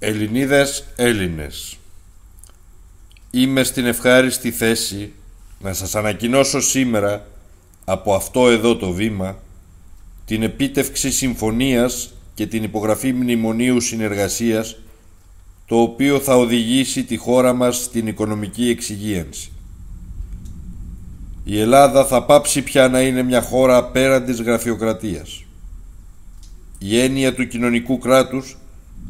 Ελληνίδες, Έλληνες, είμαι στην ευχάριστη θέση να σας ανακοινώσω σήμερα από αυτό εδώ το βήμα την επίτευξη συμφωνίας και την υπογραφή μνημονίου συνεργασίας, το οποίο θα οδηγήσει τη χώρα μας στην οικονομική εξυγίανση. Η Ελλάδα θα πάψει πια να είναι μια χώρα πέραν της γραφειοκρατίας. Η έννοια του κοινωνικού κράτους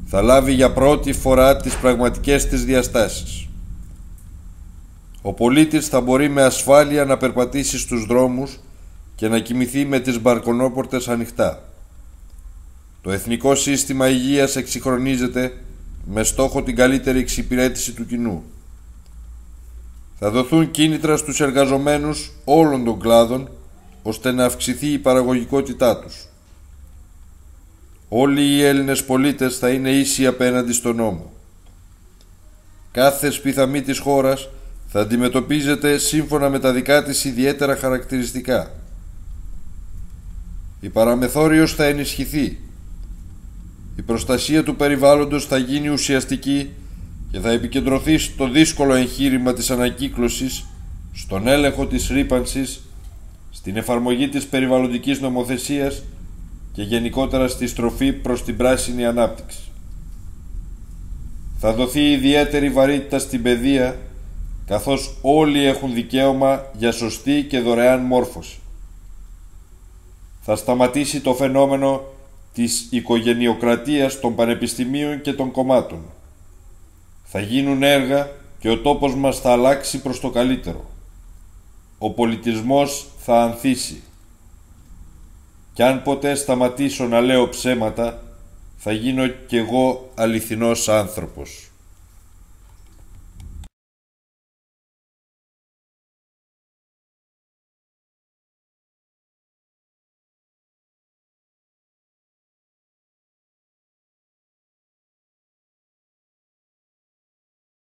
θα λάβει για πρώτη φορά τις πραγματικές της διαστάσεις. Ο πολίτης θα μπορεί με ασφάλεια να περπατήσει στους δρόμους και να κοιμηθεί με τις μπαλκονόπορτες ανοιχτά. Το Εθνικό Σύστημα Υγείας εξυγχρονίζεται με στόχο την καλύτερη εξυπηρέτηση του κοινού. Θα δοθούν κίνητρα στους εργαζομένους όλων των κλάδων, ώστε να αυξηθεί η παραγωγικότητά τους. Όλοι οι Έλληνες πολίτες θα είναι ίσοι απέναντι στον νόμο. Κάθε σπιθαμή της χώρας θα αντιμετωπίζεται σύμφωνα με τα δικά της ιδιαίτερα χαρακτηριστικά. Η παραμεθόριος θα ενισχυθεί. Η προστασία του περιβάλλοντος θα γίνει ουσιαστική και θα επικεντρωθεί στο δύσκολο εγχείρημα της ανακύκλωσης, στον έλεγχο της ρύπανσης, στην εφαρμογή της περιβαλλοντικής νομοθεσίας και γενικότερα στη στροφή προς την πράσινη ανάπτυξη. Θα δοθεί ιδιαίτερη βαρύτητα στην παιδεία, καθώς όλοι έχουν δικαίωμα για σωστή και δωρεάν μόρφωση. Θα σταματήσει το φαινόμενο της οικογενειοκρατίας των πανεπιστημίων και των κομμάτων. Θα γίνουν έργα και ο τόπος μας θα αλλάξει προς το καλύτερο. Ο πολιτισμός θα ανθίσει. Κι αν ποτέ σταματήσω να λέω ψέματα, θα γίνω κι εγώ αληθινός άνθρωπος.